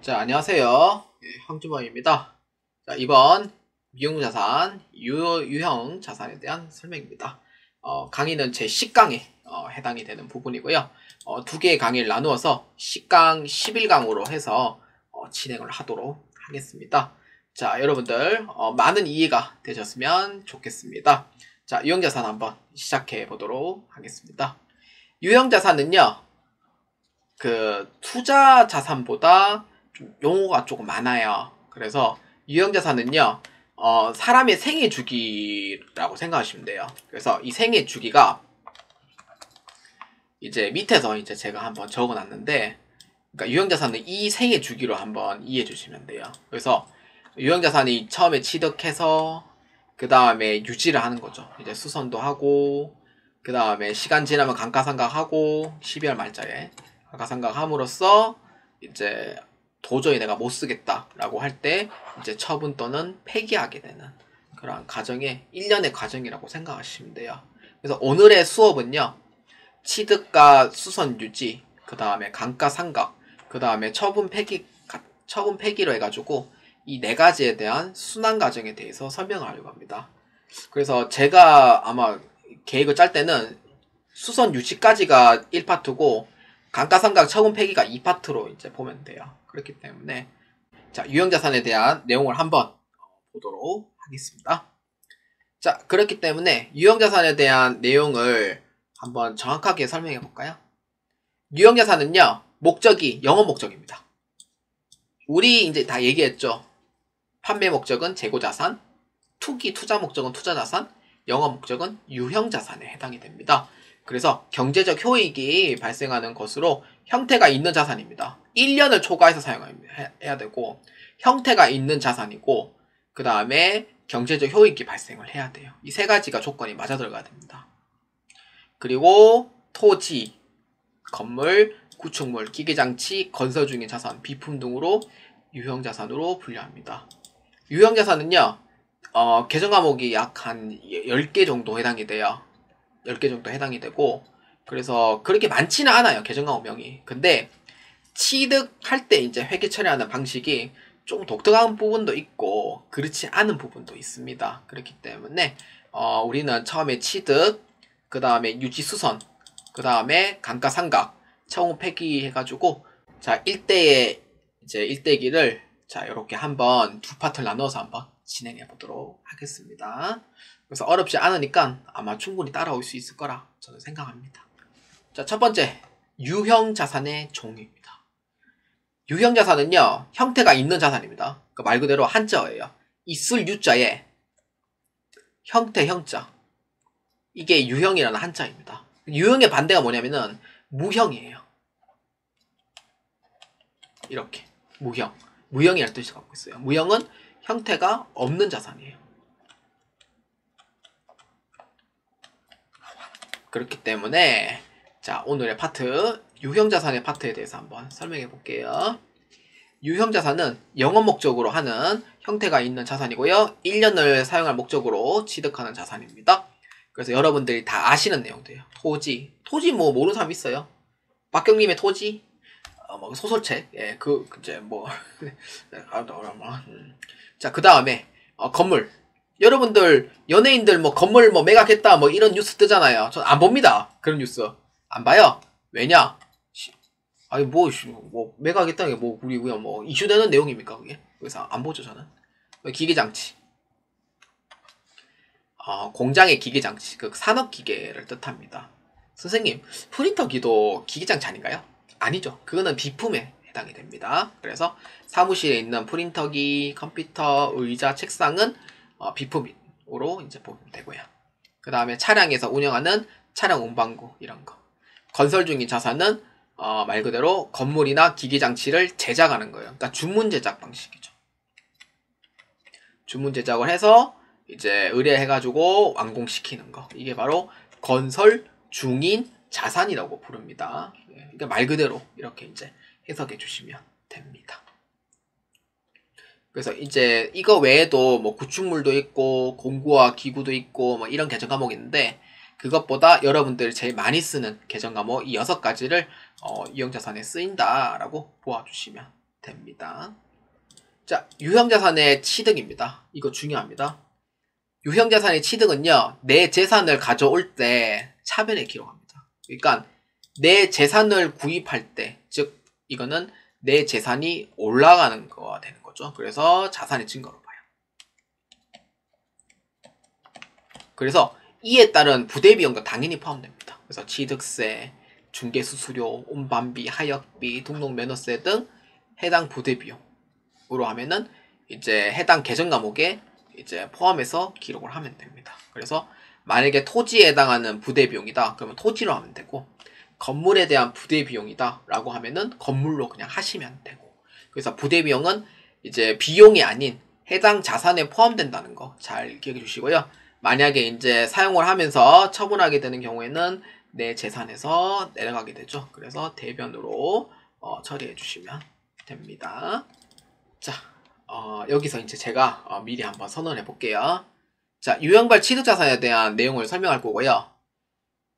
자, 안녕하세요. 황주범입니다. 자, 이번 유형자산, 유형 자산에 대한 설명입니다. 강의는 제 10강에 해당이 되는 부분이고요. 두 개의 강의를 나누어서 10강, 11강으로 해서 진행을 하도록 하겠습니다. 자, 여러분들 많은 이해가 되셨으면 좋겠습니다. 자, 유형자산 한번 시작해 보도록 하겠습니다. 유형자산은요, 투자 자산보다 좀 용어가 조금 많아요. 그래서 유형자산은요, 사람의 생애 주기라고 생각하시면 돼요. 그래서 이 생애 주기가 이제 밑에서 이제 제가 한번 적어 놨는데, 그러니까 유형자산은 이 생애 주기로 한번 이해해 주시면 돼요. 그래서 유형자산이 처음에 취득해서 그 다음에 유지를 하는 거죠. 이제 수선도 하고, 그 다음에 시간 지나면 감가상각하고 12월 말자에 감가상각함으로써 이제 도저히 내가 못 쓰겠다라고 할 때 이제 처분 또는 폐기하게 되는 그런 과정의 1년의 과정이라고 생각하시면 돼요. 그래서 오늘의 수업은요, 취득과 수선 유지, 그 다음에 감가상각, 그 다음에 처분 폐기로 해가지고 이 네 가지에 대한 순환 과정에 대해서 설명을 하려고 합니다. 그래서 제가 아마 계획을 짤 때는 수선 유지까지가 1파트고 감가상각 처분 폐기가 2파트로 이제 보면 돼요. 그렇기 때문에 자, 유형자산에 대한 내용을 한번 보도록 하겠습니다. 자, 그렇기 때문에 유형자산에 대한 내용을 한번 정확하게 설명해 볼까요? 유형자산은요, 목적이 영업 목적입니다. 우리 이제 다 얘기했죠. 판매 목적은 재고자산, 투자 목적은 투자자산, 영업 목적은 유형자산에 해당이 됩니다. 그래서 경제적 효익이 발생하는 것으로 형태가 있는 자산입니다. 1년을 초과해서 사용해야 되고, 형태가 있는 자산이고, 그 다음에 경제적 효익이 발생을 해야 돼요. 이 세 가지가 조건이 맞아 들어가야 됩니다. 그리고 토지, 건물, 구축물, 기계장치, 건설 중인 자산, 비품 등으로 유형자산으로 분류합니다. 유형자산은요, 계정 과목이 약 한 10개 정도 해당이 돼요. 10개 정도 해당이 되고, 그래서 그렇게 많지는 않아요, 계정 과목명이. 근데 취득할 때 이제 회계 처리하는 방식이 좀 독특한 부분도 있고 그렇지 않은 부분도 있습니다. 그렇기 때문에 우리는 처음에 취득, 그 다음에 유지수선, 그 다음에 감가상각, 처분 폐기 해가지고 자, 1대기를 자, 이렇게 한번 두 파트를 나눠서 한번 진행해 보도록 하겠습니다. 그래서 어렵지 않으니까 아마 충분히 따라올 수 있을 거라 저는 생각합니다. 자, 첫 번째, 유형 자산의 종류입니다. 유형 자산은요, 형태가 있는 자산입니다. 그러니까 말 그대로 한자어예요. 있을 유자에 형태 형자. 이게 유형이라는 한자입니다. 유형의 반대가 뭐냐면은 무형이에요. 이렇게 무형. 무형이라는 뜻을 갖고 있어요. 무형은 형태가 없는 자산이에요. 그렇기 때문에 자, 오늘의 파트 유형자산의 파트에 대해서 한번 설명해 볼게요. 유형자산은 영업 목적으로 하는 형태가 있는 자산이고요. 1년을 사용할 목적으로 취득하는 자산입니다. 그래서 여러분들이 다 아시는 내용들이에요. 토지 뭐 모르는 사람 있어요? 박경림의 토지? 뭐 소설책, 예, 이제 뭐 자, 그 다음에 건물. 여러분들 연예인들 뭐 건물 뭐 매각했다 뭐 이런 뉴스 뜨잖아요. 전 안 봅니다. 그런 뉴스 안 봐요. 왜냐? 아니 뭐 매각했다는 게 뭐 우리 그냥 뭐 이슈되는 내용입니까 그게? 그래서 안 보죠 저는. 기계장치. 공장의 기계장치, 그 산업기계를 뜻합니다. 선생님, 프린터기도 기계장치 아닌가요? 아니죠. 그거는 비품에 해당이 됩니다. 그래서 사무실에 있는 프린터기, 컴퓨터, 의자, 책상은 비품으로 이제 보면 되고요. 그 다음에 차량에서 운영하는 차량 운반구 이런 거. 건설 중인 자산은 말 그대로 건물이나 기계장치를 제작하는 거예요. 그러니까 주문 제작 방식이죠. 주문 제작을 해서 이제 의뢰해가지고 완공시키는 거. 이게 바로 건설 중인 자산이라고 부릅니다. 그러니까 말 그대로 이렇게 이제 해석해 주시면 됩니다. 그래서 이제 이거 외에도 뭐 구축물도 있고 공구와 기구도 있고 뭐 이런 계정 과목이 있는데 그것보다 여러분들이 제일 많이 쓰는 계정 과목 이 6가지를 유형자산에 쓰인다라고 보아주시면 됩니다. 자, 유형자산의 취득입니다. 이거 중요합니다. 유형자산의 취득은요, 내 재산을 가져올 때 차변에 기록합니다. 그러니까 내 재산을 구입할 때, 즉 이거는 내 재산이 올라가는 거가 되는 거죠. 그래서 자산의 증거로 봐요. 그래서 이에 따른 부대비용도 당연히 포함됩니다. 그래서 취득세, 중개수수료, 운반비, 하역비, 등록면허세 등 해당 부대비용으로 하면은 이제 해당 계정 과목에 이제 포함해서 기록을 하면 됩니다. 그래서 만약에 토지에 해당하는 부대비용이다 그러면 토지로 하면 되고, 건물에 대한 부대비용이다 라고 하면은 건물로 그냥 하시면 되고, 그래서 부대비용은 이제 비용이 아닌 해당 자산에 포함된다는 거 잘 기억해 주시고요. 만약에 이제 사용을 하면서 처분하게 되는 경우에는 내 재산에서 내려가게 되죠. 그래서 대변으로 처리해 주시면 됩니다. 자, 여기서 이제 제가 미리 한번 선언해 볼게요. 자, 유형별 취득자산에 대한 내용을 설명할 거고요.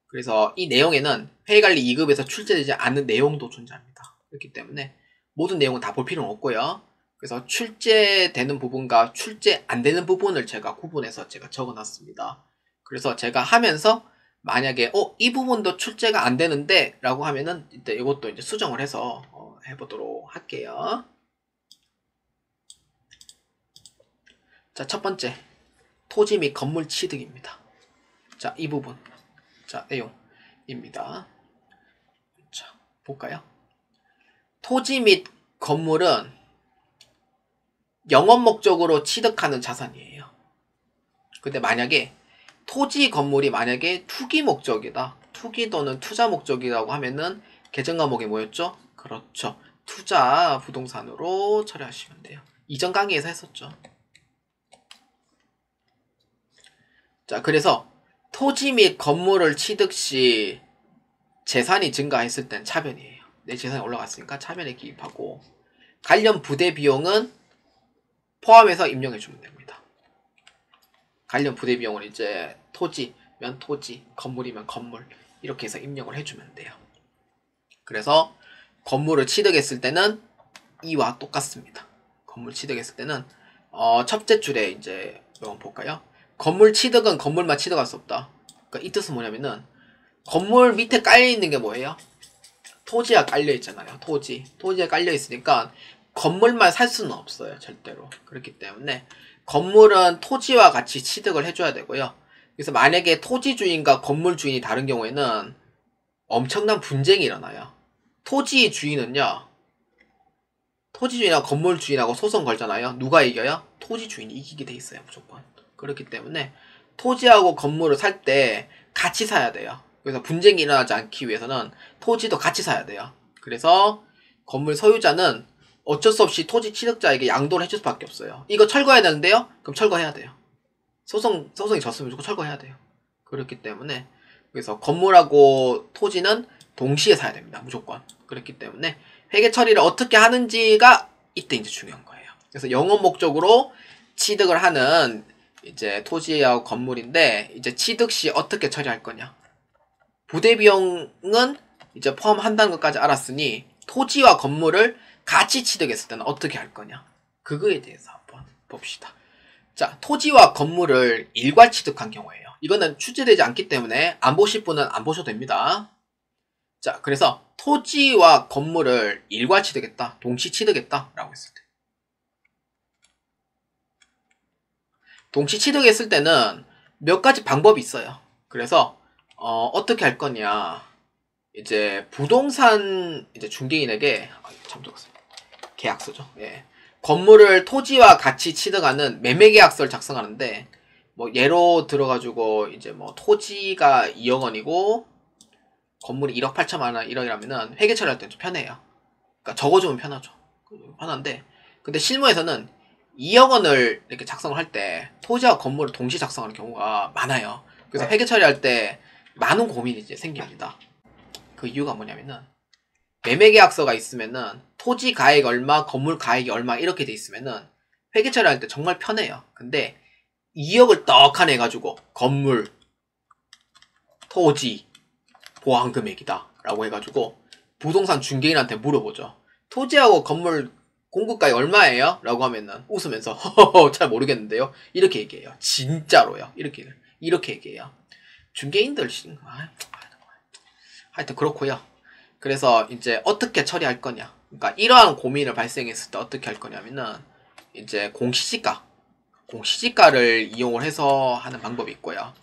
그래서 이 내용에는 회계관리 2급에서 출제되지 않은 내용도 존재합니다. 그렇기 때문에 모든 내용은 다 볼 필요는 없고요. 그래서 출제되는 부분과 출제 안 되는 부분을 제가 구분해서 제가 적어놨습니다. 그래서 제가 하면서 만약에 이 부분도 출제가 안 되는데 라고 하면은 이때 이것도 이제 수정을 해서 해보도록 할게요. 자, 첫 번째 토지 및 건물 취득입니다. 자, 이 부분, 자, 내용입니다. 자, 볼까요? 토지 및 건물은 영업 목적으로 취득하는 자산이에요. 근데 만약에 토지 건물이 만약에 투기 목적이다, 투기 또는 투자 목적이라고 하면은 계정 과목이 뭐였죠? 그렇죠, 투자 부동산으로 처리하시면 돼요. 이전 강의에서 했었죠. 자, 그래서 토지 및 건물을 취득 시 재산이 증가했을 땐 차변이에요. 내 재산이 올라갔으니까 차변에 기입하고, 관련 부대 비용은 포함해서 입력해 주면 됩니다. 관련 부대 비용을 이제 토지면 토지, 건물이면 건물 이렇게 해서 입력을 해주면 돼요. 그래서 건물을 취득했을 때는 이와 똑같습니다. 건물 취득했을 때는 첫째 줄에 이제 한번 볼까요? 건물 취득은 건물만 취득할 수 없다. 그러니까 이 뜻은 뭐냐면은 건물 밑에 깔려 있는 게 뭐예요? 토지가 깔려 있잖아요. 토지가 깔려 있으니까 건물만 살 수는 없어요. 절대로. 그렇기 때문에 건물은 토지와 같이 취득을 해줘야 되고요. 그래서 만약에 토지 주인과 건물 주인이 다른 경우에는 엄청난 분쟁이 일어나요. 토지 주인은요, 토지 주인하고 건물 주인하고 소송 걸잖아요. 누가 이겨요? 토지 주인이 이기게 돼 있어요. 무조건. 그렇기 때문에 토지하고 건물을 살 때 같이 사야 돼요. 그래서 분쟁이 일어나지 않기 위해서는 토지도 같이 사야 돼요. 그래서 건물 소유자는 어쩔 수 없이 토지 취득자에게 양도를 해줄 수밖에 없어요. 이거 철거해야 되는데요? 그럼 철거해야 돼요. 소송이 졌으면 무조건 철거해야 돼요. 그렇기 때문에 그래서 건물하고 토지는 동시에 사야 됩니다. 무조건. 그렇기 때문에 회계 처리를 어떻게 하는지가 이때 이제 중요한 거예요. 그래서 영업 목적으로 취득을 하는 이제 토지하고 건물인데, 이제 취득 시 어떻게 처리할 거냐. 부대 비용은 이제 포함한다는 것까지 알았으니 토지와 건물을 같이 취득했을 때는 어떻게 할 거냐. 그거에 대해서 한번 봅시다. 자, 토지와 건물을 일괄 취득한 경우예요. 이거는 출제되지 않기 때문에 안 보실 분은 안 보셔도 됩니다. 자, 그래서 토지와 건물을 일괄 취득했다, 동시 취득했다 라고 했을 때, 동시 취득했을 때는 몇 가지 방법이 있어요. 그래서 어떻게 할 거냐, 이제 부동산 이제 중개인에게 계약서죠. 예. 건물을 토지와 같이 취득하는 매매계약서를 작성하는데, 뭐 예로 들어가지고 이제 뭐 토지가 2억 원이고 건물이 1억 8천만 원 1억이라면은 회계 처리할 때 좀 편해요. 그러니까 적어주면 편하죠. 편한데, 근데 실무에서는 2억 원을 이렇게 작성을 할 때 토지와 건물을 동시에 작성하는 경우가 많아요. 그래서 회계 처리할 때 많은 고민이 이제 생깁니다. 그 이유가 뭐냐면은, 매매계약서가 있으면은 토지 가액 얼마, 건물 가액이 얼마 이렇게 돼 있으면은 회계 처리할 때 정말 편해요. 근데 2억을 떡하네 해가지고 건물, 토지, 보완금액이다 라고 해가지고 부동산 중개인한테 물어보죠. 토지하고 건물 공급가액 얼마예요? 라고 하면은 웃으면서 허허허 잘 모르겠는데요. 이렇게 얘기해요. 진짜로요. 이렇게 얘기해요. 중개인들 하여튼 그렇고요. 그래서 이제 어떻게 처리할 거냐. 그러니까 이러한 고민을 발생했을 때 어떻게 할 거냐면은 이제 공시지가를 이용을 해서 하는 방법이 있고요.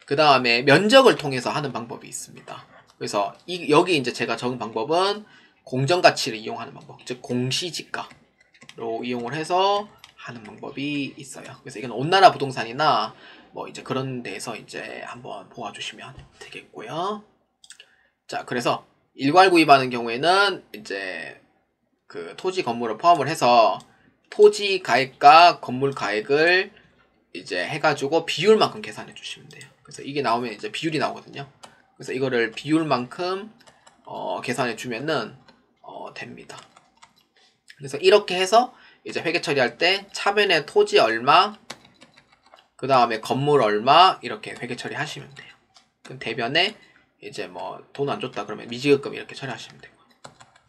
그 다음에 면적을 통해서 하는 방법이 있습니다. 그래서 여기 이제 제가 적은 방법은 공정가치를 이용하는 방법, 즉 공시지가로 이용을 해서 하는 방법이 있어요. 그래서 이건 온나라 부동산이나 뭐 이제 그런 데에서 이제 한번 보아주시면 되겠고요. 자, 그래서 일괄 구입하는 경우에는 이제 그 토지 건물을 포함을 해서 토지 가액과 건물 가액을 이제 해가지고 비율만큼 계산해 주시면 돼요. 그래서 이게 나오면 이제 비율이 나오거든요. 그래서 이거를 비율만큼 계산해 주면은 됩니다. 그래서 이렇게 해서 이제 회계 처리할 때 차변에 토지 얼마, 그 다음에 건물 얼마 이렇게 회계 처리하시면 돼요. 그럼 대변에 이제 뭐 돈 안 줬다 그러면 미지급금 이렇게 처리하시면 되고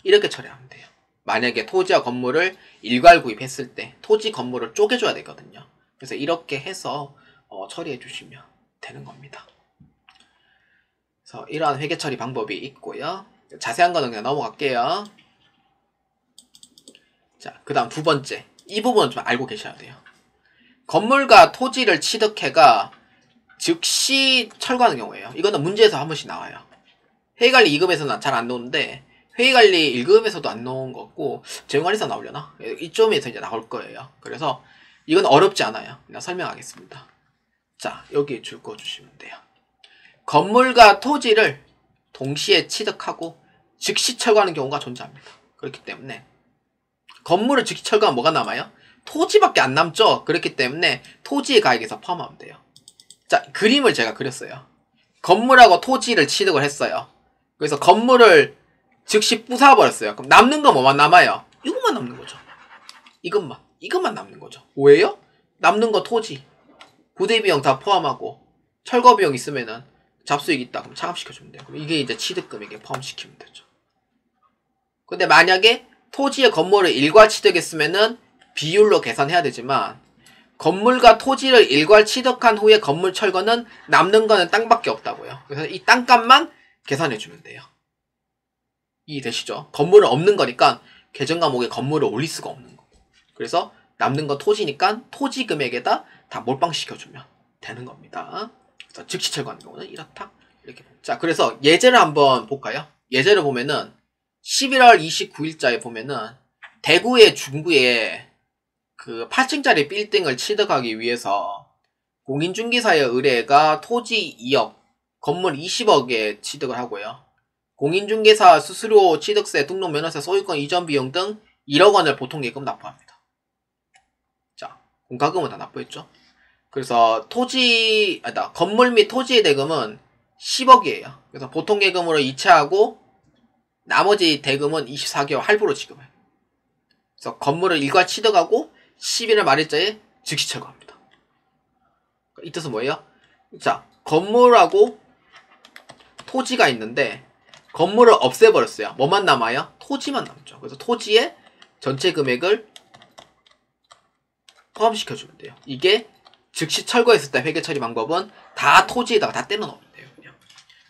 이렇게 처리하면 돼요. 만약에 토지와 건물을 일괄 구입했을 때 토지 건물을 쪼개줘야 되거든요. 그래서 이렇게 해서 처리해 주시면 되는 겁니다. 그래서 이러한 회계 처리 방법이 있고요. 자세한 거는 그냥 넘어갈게요. 자, 그 다음 두 번째. 이 부분은 좀 알고 계셔야 돼요. 건물과 토지를 취득해가 즉시 철거하는 경우예요. 이거는 문제에서 한 번씩 나와요. 회계관리 2급에서는 잘 안 나오는데 회계관리 1급에서도 안 나온 거고 재무관리사 나오려나? 이쯤에서 이제 나올 거예요. 그래서 이건 어렵지 않아요. 그냥 설명하겠습니다. 자, 여기 줄 거 주시면 돼요. 건물과 토지를 동시에 취득하고 즉시 철거하는 경우가 존재합니다. 그렇기 때문에 건물을 즉시 철거하면 뭐가 남아요? 토지밖에 안 남죠. 그렇기 때문에 토지의 가액에서 포함하면 돼요. 자, 그림을 제가 그렸어요. 건물하고 토지를 취득을 했어요. 그래서 건물을 즉시 부숴버렸어요. 그럼 남는 건 뭐만 남아요? 이것만 남는 거죠. 이것만 남는 거죠. 왜요? 남는 거 토지, 부대비용 다 포함하고 철거비용 있으면은 잡수익 있다. 그럼 차감시켜주면 돼요. 그럼 이게 이제 취득금액에 포함시키면 되죠. 근데 만약에 토지의 건물을 일괄 취득했으면은 비율로 계산해야 되지만 건물과 토지를 일괄 취득한 후에 건물 철거는 남는 거는 땅밖에 없다고요. 그래서 이 땅값만 계산해주면 돼요. 이해되시죠? 건물은 없는 거니까 계정 과목에 건물을 올릴 수가 없는 거. 그래서 남는 건 토지니까 토지 금액에다 다 몰빵시켜주면 되는 겁니다. 그래서 즉시 철거하는 경우는 이렇다. 이렇게. 자, 그래서 예제를 한번 볼까요? 예제를 보면은 11월 29일자에 보면은 대구의 중구에 그 8층짜리 빌딩을 취득하기 위해서 공인중개사의 의뢰가 토지 2억, 건물 20억에 취득을 하고요. 공인중개사 수수료, 취득세, 등록 면허세, 소유권 이전 비용 등 1억 원을 보통예금 납부합니다. 자, 공과금은 다 납부했죠. 그래서 건물 및 토지의 대금은 10억이에요. 그래서 보통예금으로 이체하고 나머지 대금은 24개월 할부로 지급해요. 그래서 건물을 일괄 취득하고 11월 말일자에 즉시 철거합니다. 이 뜻은 뭐예요? 자, 건물하고 토지가 있는데 건물을 없애버렸어요. 뭐만 남아요? 토지만 남죠. 그래서 토지의 전체 금액을 포함시켜주면 돼요. 이게 즉시 철거했을 때 회계 처리 방법은 다 토지에다가 다 때려 넣으면 돼요. 그냥.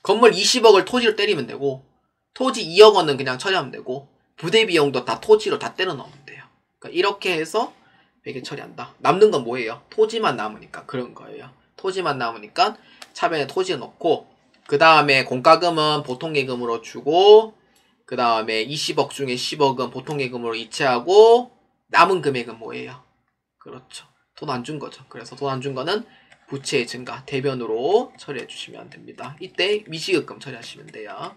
건물 20억을 토지로 때리면 되고 토지 2억 원은 그냥 처리하면 되고 부대 비용도 다 토지로 다 때려 넣으면 돼요. 그러니까 이렇게 해서 회계 처리한다. 남는 건 뭐예요? 토지만 남으니까 그런 거예요. 토지만 남으니까 차변에 토지 넣고 그 다음에 공과금은 보통예금으로 주고 그 다음에 20억 중에 10억은 보통예금으로 이체하고 남은 금액은 뭐예요? 그렇죠. 돈 안 준 거죠. 그래서 돈 안 준 거는 부채의 증가, 대변으로 처리해 주시면 됩니다. 이때 미지급금 처리하시면 돼요.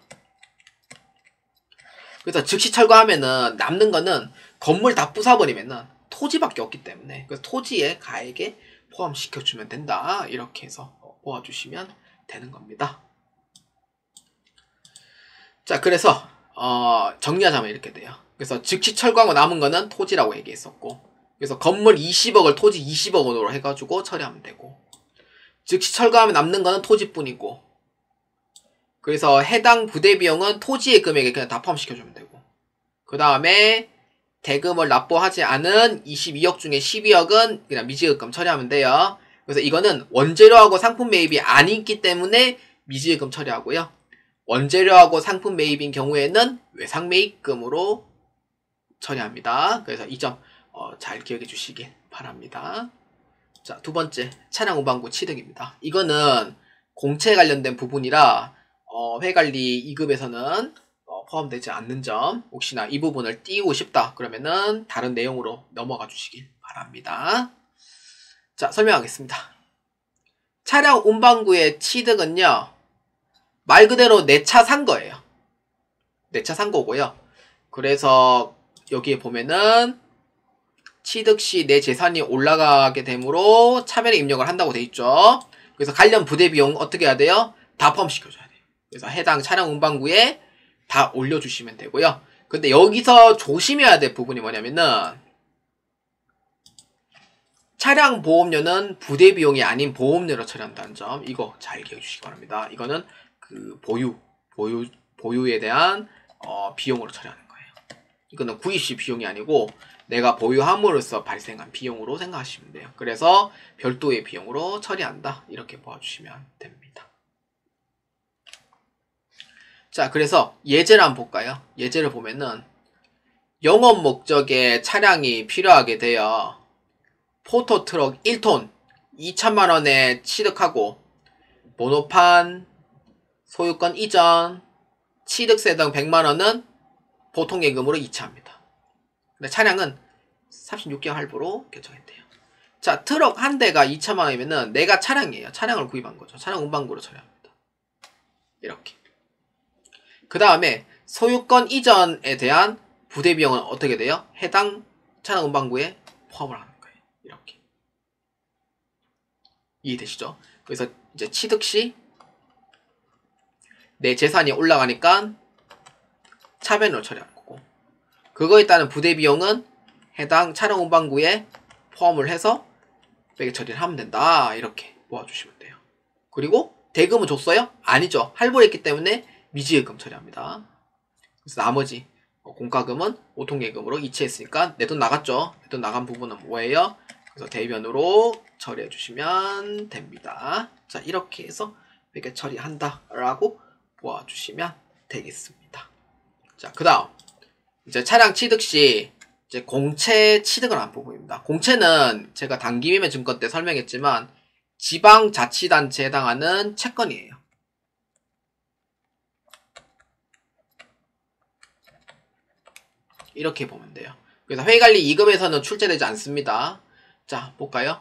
그래서 즉시 철거하면은 남는 거는 건물 다 부숴버리면은 토지밖에 없기 때문에 그래서 토지의 가액에 포함시켜주면 된다. 이렇게 해서 보아주시면 되는 겁니다. 자, 그래서 정리하자면 이렇게 돼요. 그래서 즉시 철거하고 남은 거는 토지라고 얘기했었고 그래서 건물 20억을 토지 20억 원으로 해가지고 처리하면 되고 즉시 철거하면 남는 거는 토지뿐이고 그래서 해당 부대 비용은 토지의 금액에 그냥 다 포함시켜주면 되고 그 다음에 대금을 납부하지 않은 22억 중에 12억은 그냥 미지급금 처리하면 돼요. 그래서 이거는 원재료하고 상품 매입이 아니기 때문에 미지급금 처리하고요. 원재료하고 상품 매입인 경우에는 외상 매입금으로 처리합니다. 그래서 이 점 잘 기억해 주시길 바랍니다. 자, 두 번째, 차량 운반구 취득입니다. 이거는 공채 관련된 부분이라 회관리 2급에서는 포함되지 않는 점, 혹시나 이 부분을 띄우고 싶다 그러면은 다른 내용으로 넘어가 주시길 바랍니다. 자, 설명하겠습니다. 차량 운반구의 취득은요, 말 그대로 내 차 산 거예요. 내 차 산 거고요. 그래서 여기에 보면은 취득 시 내 재산이 올라가게 되므로 차변에 입력을 한다고 돼 있죠. 그래서 관련 부대 비용 어떻게 해야 돼요? 다 포함시켜줘야 돼요. 그래서 해당 차량 운반구에 다 올려주시면 되고요. 근데 여기서 조심해야 될 부분이 뭐냐면은 차량 보험료는 부대 비용이 아닌 보험료로 처리한다는 점, 이거 잘 기억해 주시기 바랍니다. 이거는 그 보유에 대한 비용으로 처리하는 거예요. 이거는 구입 시 비용이 아니고 내가 보유함으로써 발생한 비용으로 생각하시면 돼요. 그래서 별도의 비용으로 처리한다, 이렇게 보아주시면 됩니다. 자, 그래서 예제를 한번 볼까요? 예제를 보면은 영업 목적의 차량이 필요하게 되어 포토트럭 1톤 2천만원에 취득하고 번호판, 소유권 이전, 취득세 등 100만원은 보통예금으로 이체합니다. 근데 차량은 36개월 할부로 결정했대요. 자, 트럭 한 대가 2천만원이면은 내가 차량이에요. 차량을 구입한 거죠. 차량 운반구로 처리합니다. 이렇게. 그 다음에 소유권 이전에 대한 부대 비용은 어떻게 돼요? 해당 차량 운반구에 포함을 하는 거예요. 이렇게. 이해되시죠? 그래서 이제 취득 시 내 재산이 올라가니까 차변으로 처리하는 거고, 그거에 따른 부대 비용은 해당 차량 운반구에 포함을 해서 매개 처리를 하면 된다, 이렇게 모아주시면 돼요. 그리고 대금은 줬어요? 아니죠. 할부를 했기 때문에 미지예금 처리합니다. 그래서 나머지 공과금은 보통예금으로 이체했으니까 내 돈 나갔죠. 내 돈 나간 부분은 뭐예요? 그래서 대변으로 처리해 주시면 됩니다. 자, 이렇게 해서 매개 처리한다 라고 보아주시면 되겠습니다. 자, 그 다음 이제 차량 취득 시 이제 공채 취득을 하는 부분입니다. 공채는 제가 단기매매 증권 때 설명했지만 지방자치단체에 해당하는 채권이에요. 이렇게 보면 돼요. 그래서 회관리 2급에서는 출제되지 않습니다. 자, 볼까요?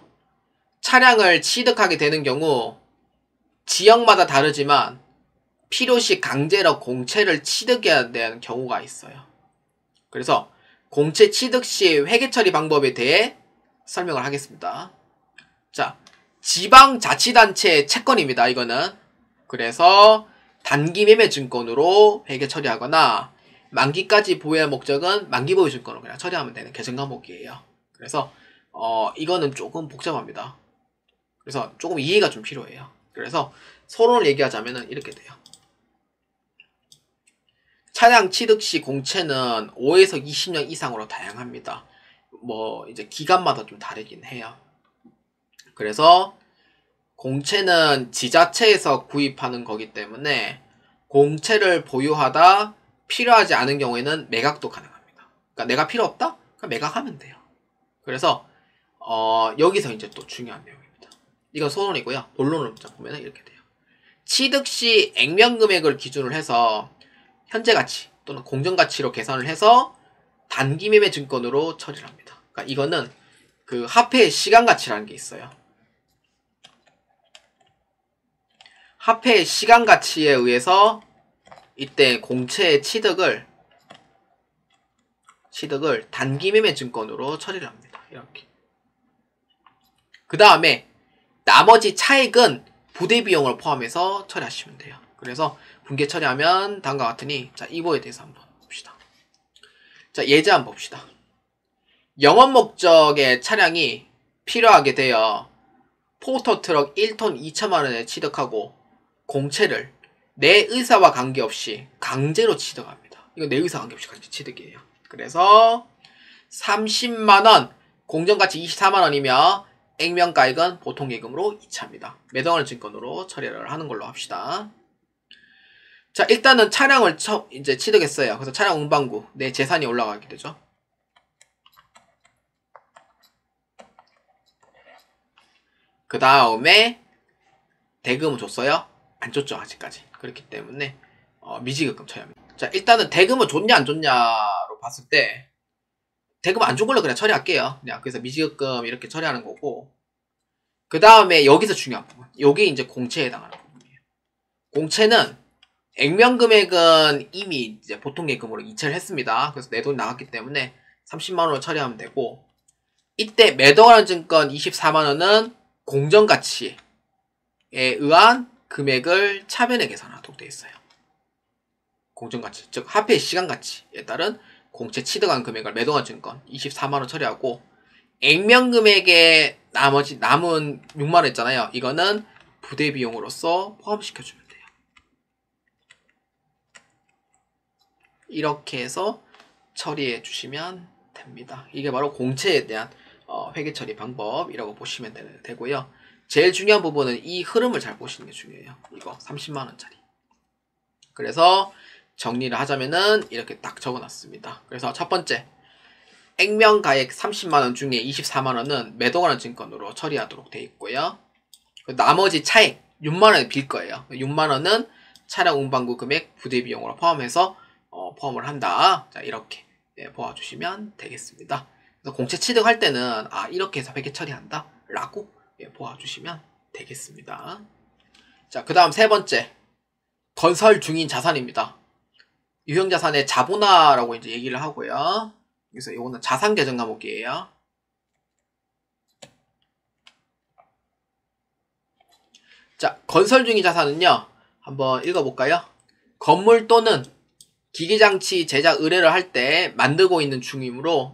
차량을 취득하게 되는 경우 지역마다 다르지만 필요시 강제로 공채를 취득해야 되는 경우가 있어요. 그래서 공채 취득 시 회계 처리 방법에 대해 설명을 하겠습니다. 자, 지방자치단체 채권입니다. 이거는. 그래서 단기매매 증권으로 회계 처리하거나 만기까지 보유할 목적은 만기보유 증권으로 그냥 처리하면 되는 계정 과목이에요. 그래서 이거는 조금 복잡합니다. 그래서 조금 이해가 좀 필요해요. 그래서 서론을 얘기하자면 이렇게 돼요. 차량 취득 시 공채는 5에서 20년 이상으로 다양합니다. 뭐 이제 기간마다 좀 다르긴 해요. 그래서 공채는 지자체에서 구입하는 거기 때문에 공채를 보유하다 필요하지 않은 경우에는 매각도 가능합니다. 그러니까 내가 필요 없다? 그럼 매각하면 돼요. 그래서 여기서 이제 또 중요한 내용입니다. 이건 서론이고요. 본론을 보면 이렇게 돼요. 취득 시 액면 금액을 기준으로 해서 현재 가치 또는 공정 가치로 계산을 해서 단기 매매 증권으로 처리를 합니다. 그러니까 이거는 그 화폐의 시간 가치라는 게 있어요. 화폐의 시간 가치에 의해서 이때 공채의 취득을 단기 매매 증권으로 처리를 합니다. 이렇게. 그 다음에 나머지 차액은 부대 비용을 포함해서 처리하시면 돼요. 그래서 분계 처리하면 다음과 같으니, 자, 이거에 대해서 한번 봅시다. 자, 예제 한번 봅시다. 영업 목적의 차량이 필요하게 되어 포토트럭 1톤 2천만원에 취득하고 공채를 내 의사와 관계없이 강제로 취득합니다. 이거 내 의사 관계없이 강제 취득이에요. 그래서 30만원, 공정가치 24만원이며 액면가액은 보통예금으로 이체합니다. 매도하는 증권으로 처리를 하는 걸로 합시다. 자, 일단은 차량을 이제 취득했어요. 그래서 차량 운반구, 내 재산이 올라가게 되죠. 그 다음에 대금을 줬어요? 안 줬죠, 아직까지. 그렇기 때문에 미지급금 처리합니다. 자, 일단은 대금을 줬냐 안 줬냐로 봤을 때 대금 안 준 걸로 그냥 처리할게요. 그냥 그래서 미지급금 이렇게 처리하는 거고, 그 다음에 여기서 중요한 부분, 요게 이제 공채에 해당하는 부분이에요. 공채는 액면금액은 이미 이제 보통예금으로 이체를 했습니다. 그래서 내 돈 나갔기 때문에 30만원을 처리하면 되고, 이때 매도하는 증권 24만원은 공정가치에 의한 금액을 차변에 계산하도록 되어 있어요. 공정가치, 즉 화폐의 시간가치에 따른 공채 취득한 금액을 매도한 증권 24만원 처리하고, 액면금액에 나머지 남은 6만원 있잖아요. 이거는 부대비용으로서 포함시켜주면 돼요. 이렇게 해서 처리해 주시면 됩니다. 이게 바로 공채에 대한 회계 처리 방법이라고 보시면 되고요. 제일 중요한 부분은 이 흐름을 잘 보시는 게 중요해요. 이거 30만원짜리. 그래서 정리를 하자면은 이렇게 딱 적어놨습니다. 그래서 첫 번째, 액면가액 30만원 중에 24만원은 매도하는 증권으로 처리하도록 되어 있고요. 나머지 차액 6만원을 빌 거예요. 6만원은 차량 운반구 금액 부대비용으로 포함해서 포함을 한다. 자, 이렇게 보아주시면 되겠습니다. 그래서 공채 취득할 때는 이렇게 해서 회계 처리한다 라고 보아주시면 되겠습니다. 자, 그 다음 세 번째, 건설 중인 자산입니다. 유형자산의 자본화라고 이제 얘기를 하고요. 그래서 이거는 자산 계정 과목이에요. 자, 건설 중인 자산은요, 한번 읽어볼까요? 건물 또는 기계장치 제작 의뢰를 할 때 만들고 있는 중이에요.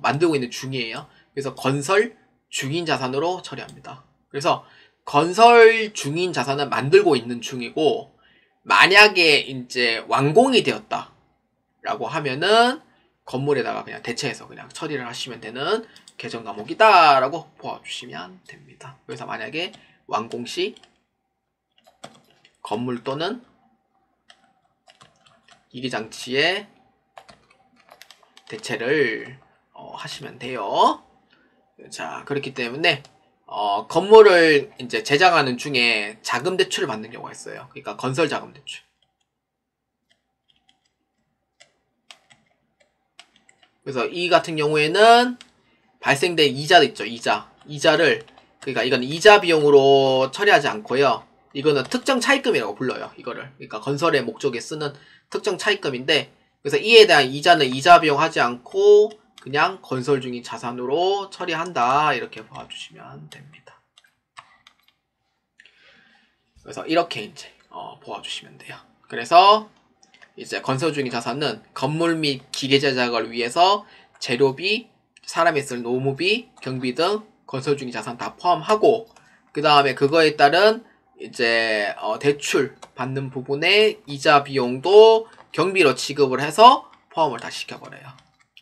그래서 건설 중인 자산으로 처리합니다. 그래서 건설 중인 자산은 만들고 있는 중이고, 만약에 이제 완공이 되었다 라고 하면은 건물에다가 그냥 대체해서 그냥 처리를 하시면 되는 계정 과목이다 라고 보아주시면 됩니다. 그래서 만약에 완공 시 건물 또는 기기장치에 대체를 하시면 돼요. 자, 그렇기 때문에 건물을 이제 제작하는 중에 자금 대출을 받는 경우가 있어요. 그러니까 건설 자금 대출. 그래서 이 같은 경우에는 발생된 이자도 있죠. 이자를, 그러니까 이건 이자 비용으로 처리하지 않고요. 이거는 특정 차입금이라고 불러요. 이거를. 그러니까 건설의 목적에 쓰는 특정 차입금인데, 그래서 이에 대한 이자는 이자 비용 하지 않고 그냥 건설 중인 자산으로 처리한다. 이렇게 봐주시면 됩니다. 그래서 이렇게 이제 보아주시면 돼요. 그래서 이제 건설 중인 자산은 건물 및 기계 제작을 위해서 재료비, 사람이 쓸 노무비, 경비 등 건설 중인 자산 다 포함하고, 그 다음에 그거에 따른 이제 대출 받는 부분의 이자 비용도 경비로 지급을 해서 포함을 다 시켜버려요.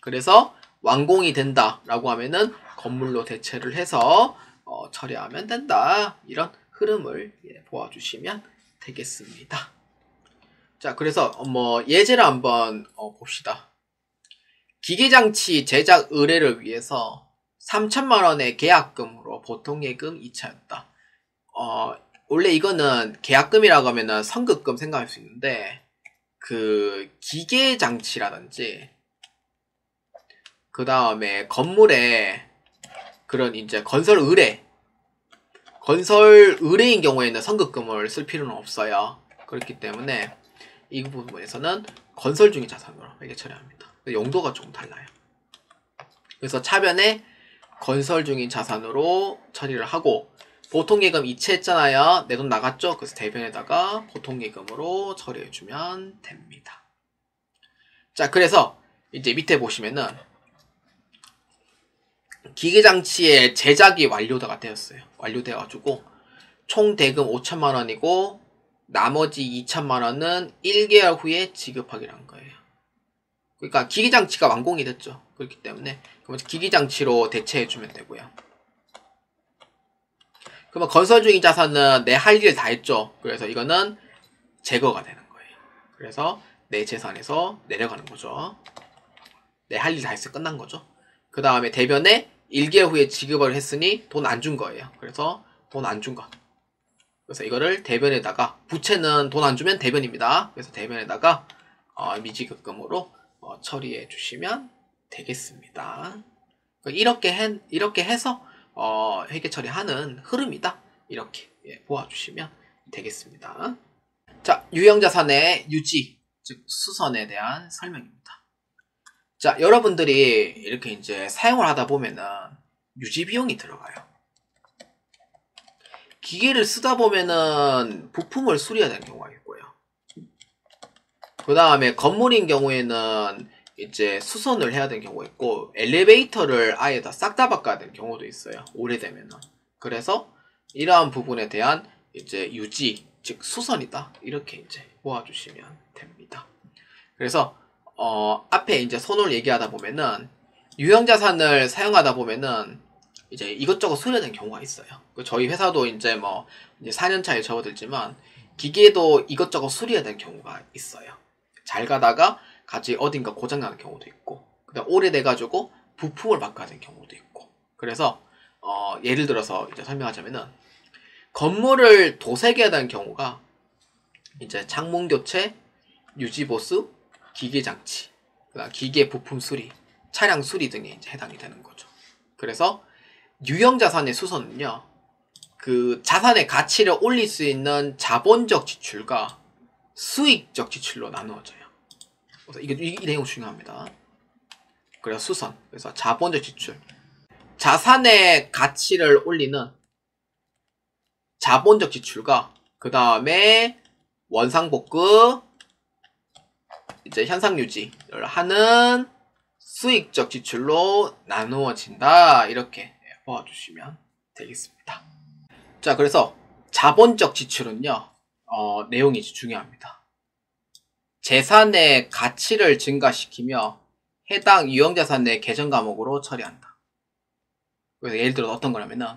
그래서 완공이 된다라고 하면은 건물로 대체를 해서 처리하면 된다. 이런 흐름을 보아주시면 되겠습니다. 자, 그래서 예제를 한번 봅시다. 기계장치 제작 의뢰를 위해서 3천만원의 계약금으로 보통예금 이체했다. 원래 이거는 계약금이라고 하면은 선급금 생각할 수 있는데, 그 기계장치라든지 그 다음에 건물에 그런 이제 건설 의뢰인 경우에는 선급금을 쓸 필요는 없어요. 그렇기 때문에 이 부분에서는 건설 중인 자산으로 회계 처리합니다. 용도가 조금 달라요. 그래서 차변에 건설 중인 자산으로 처리를 하고, 보통예금 이체했잖아요. 내 돈 나갔죠? 그래서 대변에다가 보통예금으로 처리해주면 됩니다. 자, 그래서 이제 밑에 보시면은 기계장치의 제작이 완료가 되었어요. 완료되어가지고 총 대금 5천만원이고 나머지 2천만원은 1개월 후에 지급하기로 한 거예요. 그러니까 기기장치가 완공이 됐죠. 그렇기 때문에 그러면 기기장치로 대체해주면 되고요. 그러면 건설 중인 자산은 내 할 일 다 했죠. 그래서 이거는 제거가 되는 거예요. 그래서 내 재산에서 내려가는 거죠. 내 할 일 다 했어. 끝난 거죠. 그 다음에 대변에 1개월 후에 지급을 했으니 돈 안 준 거예요. 그래서 돈 안 준 거. 그래서 이거를 대변에다가, 부채는 돈 안 주면 대변입니다. 그래서 대변에다가 미지급금으로 처리해 주시면 되겠습니다. 이렇게 해서 회계 처리하는 흐름이다. 이렇게 보아주시면 되겠습니다. 자, 유형자산의 유지, 즉 수선에 대한 설명입니다. 자, 여러분들이 이렇게 이제 사용을 하다 보면은 유지 비용이 들어가요. 기계를 쓰다 보면은 부품을 수리해야 되는 경우가 있고요. 그 다음에 건물인 경우에는 이제 수선을 해야 되는 경우가 있고, 엘리베이터를 아예 다 싹 다 바꿔야 되는 경우도 있어요. 오래되면은. 그래서 이러한 부분에 대한 이제 유지, 즉 수선이다. 이렇게 이제 모아주시면 됩니다. 그래서 앞에 이제 손을 얘기하다 보면은 유형자산을 사용하다 보면은 이제 이것저것 수리해야 되는 경우가 있어요. 저희 회사도 이제 뭐 이제 4년차에 접어들지만 기계도 이것저것 수리해야 되는 경우가 있어요. 잘 가다가 같이 어딘가 고장나는 경우도 있고, 그다음 오래돼가지고 부품을 바꿔야 되는 경우도 있고. 그래서 예를 들어서 이제 설명하자면은 건물을 도색해야 되는 경우가 이제 창문 교체, 유지 보수, 기계 장치, 그다음 기계 부품 수리, 차량 수리 등에 이제 해당이 되는 거죠. 그래서 유형자산의 수선은요, 그 자산의 가치를 올릴 수 있는 자본적 지출과 수익적 지출로 나누어져요. 그래서 이 내용 중요합니다. 그래서 수선, 그래서 자본적 지출, 자산의 가치를 올리는 자본적 지출과 그 다음에 원상복구, 이제 현상유지를 하는 수익적 지출로 나누어진다. 이렇게 보아주시면 되겠습니다. 자, 그래서 자본적 지출은요, 내용이 중요합니다. 재산의 가치를 증가시키며 해당 유형자산 내 계정 과목으로 처리한다. 그래서 예를 들어 어떤 거냐면은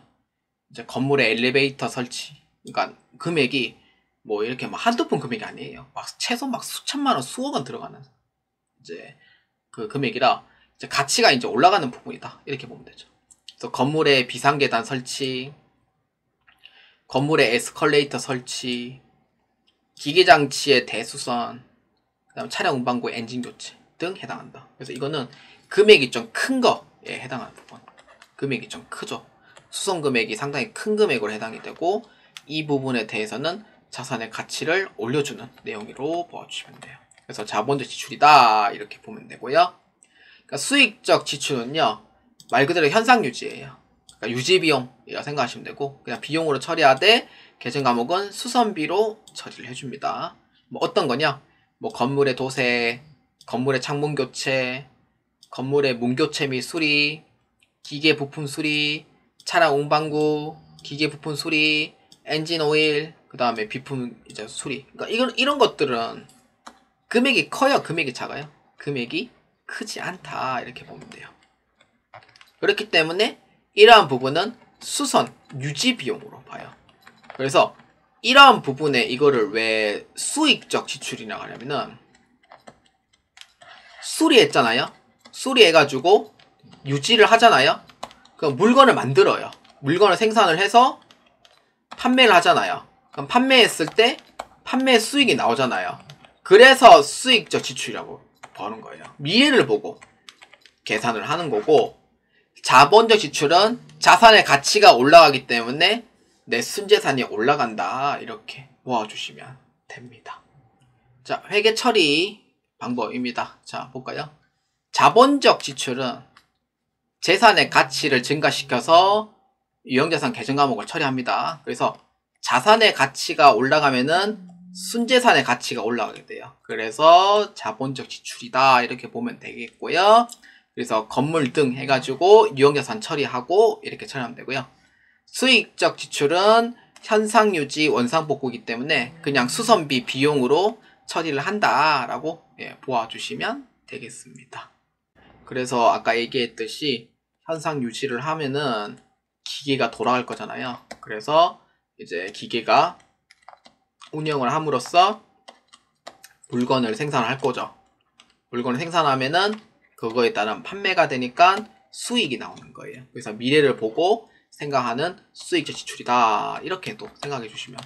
이제 건물에 엘리베이터 설치, 그러니까 금액이 뭐 이렇게 막 한두 푼 금액이 아니에요. 막 최소 막 수천만 원, 수억 원 들어가는 이제 그 금액이라 이제 가치가 이제 올라가는 부분이다. 이렇게 보면 되죠. 그래서 건물에 비상계단 설치, 건물에 에스컬레이터 설치, 기계장치의 대수선, 그다음 차량 운반구 엔진 교체 등 해당한다. 그래서 이거는 금액이 좀 큰 거에 해당하는 부분. 금액이 좀 크죠. 수선 금액이 상당히 큰 금액으로 해당이 되고, 이 부분에 대해서는 자산의 가치를 올려주는 내용으로 보아주시면 돼요. 그래서 자본적 지출이다. 이렇게 보면 되고요. 그러니까 수익적 지출은요, 말 그대로 현상유지예요. 그러니까 유지비용이라고 생각하시면 되고, 그냥 비용으로 처리하되 계정 과목은 수선비로 처리를 해줍니다. 뭐 어떤 거냐? 뭐 건물의 도색, 건물의 창문 교체, 건물의 문 교체 및 수리, 기계 부품 수리, 차량 운반구, 기계 부품 수리, 엔진 오일, 그 다음에 비품 이제 수리. 그러니까 이런 것들은 금액이 커요, 금액이 작아요? 금액이 크지 않다. 이렇게 보면 돼요. 그렇기 때문에 이러한 부분은 수선, 유지 비용으로 봐요. 그래서 이러한 부분에 이거를 왜 수익적 지출이라고 하냐면은, 수리했잖아요. 수리해가지고 유지를 하잖아요. 그럼 물건을 만들어요. 물건을 생산을 해서 판매를 하잖아요. 그럼 판매했을 때 판매 수익이 나오잖아요. 그래서 수익적 지출이라고 보는 거예요. 미래를 보고 계산을 하는 거고, 자본적 지출은 자산의 가치가 올라가기 때문에 내 순재산이 올라간다. 이렇게 모아주시면 됩니다. 자, 회계 처리 방법입니다. 자, 볼까요? 자본적 지출은 재산의 가치를 증가시켜서 유형자산 계정 과목을 처리합니다. 그래서 자산의 가치가 올라가면은 순재산의 가치가 올라가게 돼요. 그래서 자본적 지출이다. 이렇게 보면 되겠고요. 그래서 건물 등 해가지고 유형자산 처리하고 이렇게 처리하면 되고요. 수익적 지출은 현상유지, 원상복구이기 때문에 그냥 수선비 비용으로 처리를 한다라고 보아주시면 되겠습니다. 그래서 아까 얘기했듯이 현상 유지를 하면은 기계가 돌아갈 거잖아요. 그래서 이제 기계가 운영을 함으로써 물건을 생산할 거죠. 물건을 생산하면은 그거에 따른 판매가 되니까 수익이 나오는 거예요. 그래서 미래를 보고 생각하는 수익적 지출이다. 이렇게도 생각해 주시면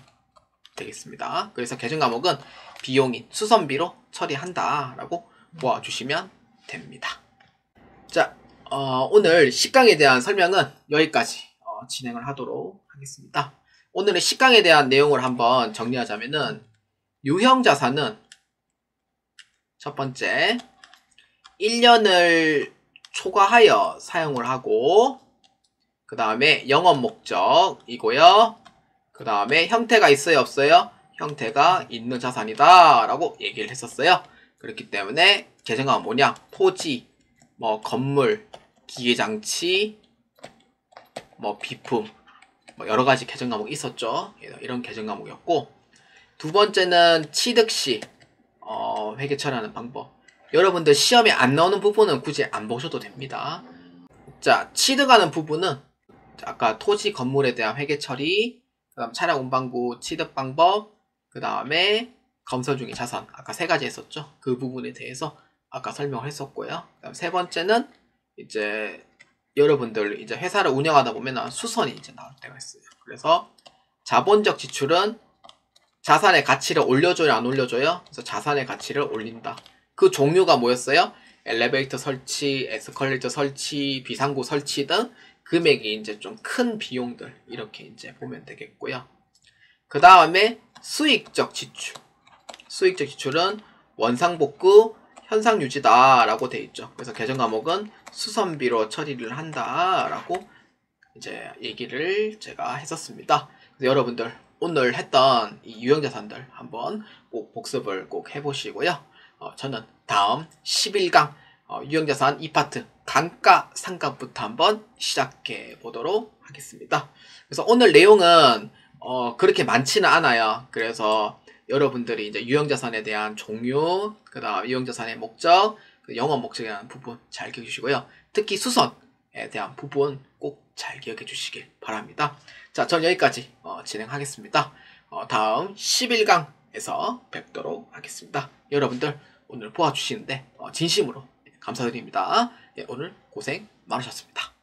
되겠습니다. 그래서 계정 과목은 비용인 수선비로 처리한다 라고 보아주시면 됩니다. 자, 오늘 식강에 대한 설명은 여기까지 진행을 하도록 하겠습니다. 오늘의 식강에 대한 내용을 한번 정리하자면은 유형자산은 첫 번째 1년을 초과하여 사용을 하고 그 다음에 영업 목적이고요. 그 다음에 형태가 있어요 없어요? 형태가 있는 자산이다 라고 얘기를 했었어요. 그렇기 때문에 계정과목은 뭐냐? 토지, 뭐 건물, 기계장치, 뭐 비품, 뭐 여러가지 계정과목이 있었죠. 이런 계정과목이었고, 두 번째는 취득시 회계 처리하는 방법. 여러분들 시험에 안 나오는 부분은 굳이 안 보셔도 됩니다. 자, 취득하는 부분은 아까 토지 건물에 대한 회계 처리, 그 다음 차량 운반구 취득 방법, 그 다음에 검사 중의 자산, 아까 세 가지 했었죠. 그 부분에 대해서 아까 설명을 했었고요. 그다음 세 번째는 이제 여러분들 이제 회사를 운영하다 보면 수선이 이제 나올 때가 있어요. 그래서 자본적 지출은 자산의 가치를 올려줘요, 안 올려줘요? 그래서 자산의 가치를 올린다. 그 종류가 뭐였어요? 엘리베이터 설치, 에스컬레이터 설치, 비상구 설치 등 금액이 이제 좀 큰 비용들 이렇게 이제 보면 되겠고요. 그 다음에 수익적 지출. 수익적 지출은 원상복구, 현상유지다라고 되어 있죠. 그래서 계정 과목은 수선비로 처리를 한다라고 이제 얘기를 제가 했었습니다. 그래서 여러분들 오늘 했던 이 유형자산들 한번 꼭 복습을 꼭 해보시고요. 저는 다음 11강 유형자산 2파트 감가상각부터 한번 시작해 보도록 하겠습니다. 그래서 오늘 내용은 그렇게 많지는 않아요. 그래서 여러분들이 이제 유형자산에 대한 종류, 그 다음 유형자산의 목적, 영업 목적에 대한 부분 잘 기억해 주시고요. 특히 수선에 대한 부분 꼭 잘 기억해 주시길 바랍니다. 자, 전 여기까지 진행하겠습니다. 다음 11강에서 뵙도록 하겠습니다. 여러분들 오늘 보아주시는데 진심으로 감사드립니다. 예, 오늘 고생 많으셨습니다.